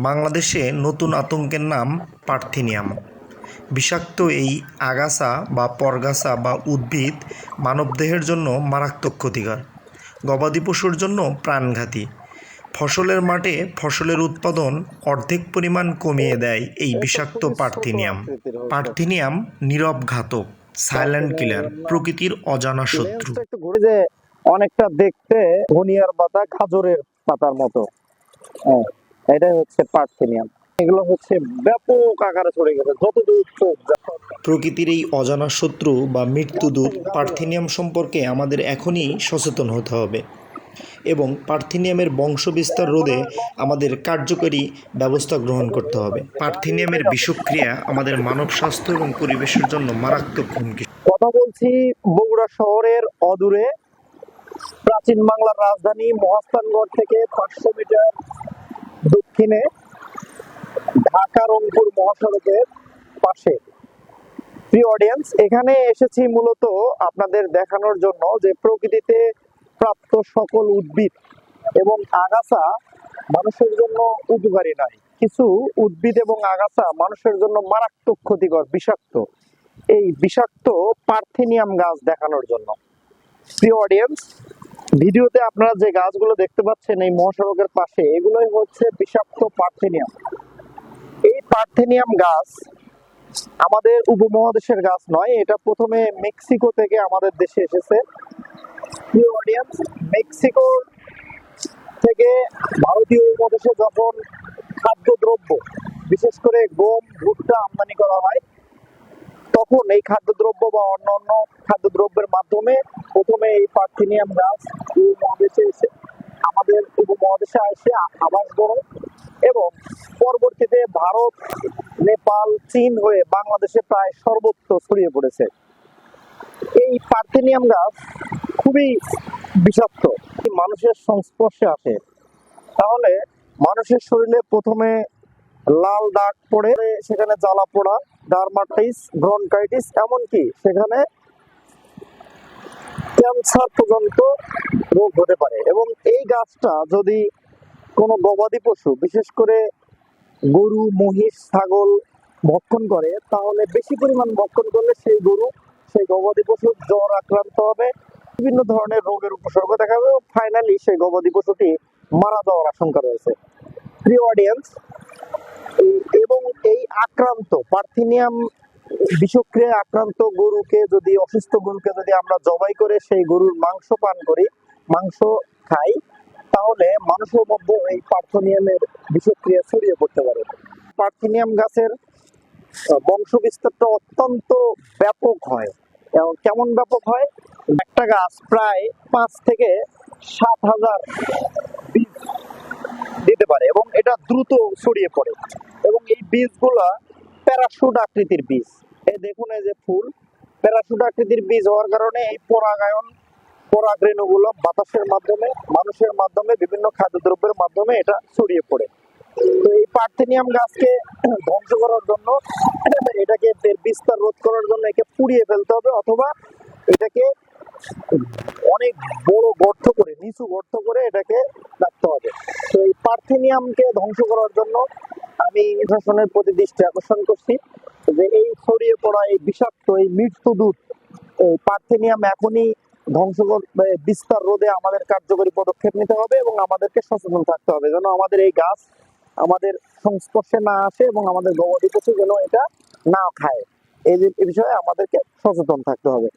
বাংলাদেশে নতুন আতঙ্কের নাম পার্থেনিয়াম। বিষাক্ত এই আগাছা বা পরগাছা বা উদ্ভিদ মানবদেহের জন্য মারাত্মক ক্ষতিকর, গবাদি পশুর জন্য প্রাণঘাতী। ফসলের মাঠে ফসলের উৎপাদন অর্ধেক পরিমাণ কমিয়ে দেয় এই বিষাক্ত পার্থেনিয়াম। পার্থেনিয়াম নীরব ঘাতক, সাইলেন্ট কিলার, প্রকৃতির অজানা শত্রু। যে অনেকটা দেখতে ধনিয়ার পাতা খাজরের পাতার মতো, এটাই হচ্ছে পার্থেনিয়াম। এগুলো হচ্ছে ব্যাপক আকারে ছড়ে গেছে যতদূর চোখ। প্রকৃতির এই অজানা শত্রু বা মৃত্যুদূত পার্থেনিয়াম সম্পর্কে আমাদের এখনই সচেতন হতে হবে এবং পার্থেনিয়ামের বংশবিস্তার রোধে আমাদের কার্যকরী ব্যবস্থা গ্রহণ করতে হবে। পার্থেনিয়ামের বিষক্রিয়া আমাদের মানব স্বাস্থ্য এবং পরিবেশের জন্য মারাত্মক হুমকি। কথা বলছি বগুড়া শহরের অদূরে প্রাচীন বাংলার রাজধানী মহাস্থানগড় থেকে 500 মিটার দক্ষিণে ঢাকা রংপুর মহাসড়কের পাশে। প্রিয় অডিয়েন্স, এখানে এসেছি মূলত আপনাদের দেখানোর জন্য যে প্রকৃতিতে প্রাপ্ত সকল উদ্ভিদ এবং আগাছা মানুষের জন্য উপকারী নয়। কিছু উদ্ভিদ এবং আগাছা মানুষের জন্য মারাত্মক ক্ষতিকর, বিষাক্ত। এই বিষাক্ত পার্থেনিয়াম গাছ দেখানোর জন্য। প্রিয় অডিয়েন্স, ভিডিওতে আপনারা যে গাছগুলো দেখতে পাচ্ছেন এই মহাসড়কের পাশে, এগুলোই হচ্ছে বিষাক্ত পার্থেনিয়াম। এই পার্থেনিয়াম গাছ আমাদের উপমহাদেশের গাছ নয়, এটা প্রথমে মেক্সিকো থেকে আমাদের দেশে এসেছে। প্রিয় অডিয়েন্স, মেক্সিকো থেকে ভারতীয় উপমহাদেশে যখন খাদ্যদ্রব্য, বিশেষ করে গম, ভুট্টা আমদানি করা হয়, তখন এই খাদ্যদ্রব্য বা অন্যান্য খাদ্যদ্রব্যের মাধ্যমে প্রথমে এই পার্থেনিয়াম গাছ উপমহাদেশে এসে আমাদের উপমহাদেশে এসে আবাস গ্রহণ এবং পরবর্তীতে ভারত, নেপাল, চীন হয়ে বাংলাদেশে প্রায় সর্বত্র ছড়িয়ে পড়েছে। এই পার্থেনিয়াম গাছ খুবই বিষাক্ত। মানুষের সংস্পর্শে আসে তাহলে মানুষের শরীরে প্রথমে লাল দাগ পড়ে, সেখানে জ্বালা পোড়া, ডার্মাটাইটিস, ব্রনকাইটিস, এমনকি সেখানে ক্যান্সার পর্যন্ত রোগ হতে পারে। এবং এই গাছটা যদি কোনো গবাদি পশু, বিশেষ করে গরু, মহিষ, ছাগল ভক্ষণ করে, তাহলে বেশি পরিমাণ ভক্ষণ করলে সেই গরু, সেই গবাদি পশু জ্বর আক্রান্ত হবে, বিভিন্ন ধরনের রোগের উপসর্গ দেখাবে এবং ফাইনালি সেই গবাদি পশুটি মারা যাওয়ার আশঙ্কা রয়েছে। প্রিয় অডিয়েন্স, এবং এই আক্রান্ত পার্থেনিয়াম বিষক্রিয়ায় আক্রান্ত গরুকে যদি, অসুস্থ গরুকে যদি আমরা জবাই করে সেই গরুর মাংস পান করি, মাংস খাই, তাহলে মানুষের মধ্যে এই পার্থেনিয়ামের বিষক্রিয়া ছড়িয়ে পড়তে পারে। পার্থেনিয়াম গাছের বংশ বিস্তারটা অত্যন্ত ব্যাপক হয়। কেমন ব্যাপক হয়? একটা গাছ প্রায় 5 থেকে 7,000 বীজ দিতে পারে এবং এটা দ্রুত ছড়িয়ে পড়ে। এবং এই বীজগুলা প্যারাশুট আকৃতির বীজ। এই দেখুন, এই যে ফুল, প্যারাশুট আকৃতির বীজ হওয়ার কারণে এই পরাগায়ন, পরাগরেণুগুলো বাতাসের মাধ্যমে, মানুষের মাধ্যমে, বিভিন্ন খাদ্যদ্রব্যের মাধ্যমে এটা ছড়িয়ে পড়ে। তো এই পার্থেনিয়াম গাছকে ধ্বংস করার জন্য, এটাকে বিস্তার রোধ করার জন্য একে পুড়িয়ে ফেলতে হবে, অথবা এটাকে অনেক বড় গর্ত করে, নিচু গর্ত করে এটাকে রাখতে হবে। তো এই পার্থেনিয়ামকে ধ্বংস করার জন্য আমি প্রশাসনের প্রতি দৃষ্টি আকর্ষণ করছি যে এই ছড়িয়ে পড়া এই বিষাক্ত, এই মৃত্যুদূত এই পার্থেনিয়াম এখনই ধ্বংস বিস্তার রোধে আমাদের কার্যকরী পদক্ষেপ নিতে হবে এবং আমাদেরকে সচেতন থাকতে হবে যেন আমাদের এই গাছ আমাদের সংস্পর্শে না আসে এবং আমাদের গবাদি পশু যেন এটা না খায়। এই বিষয়ে আমাদেরকে সচেতন থাকতে হবে।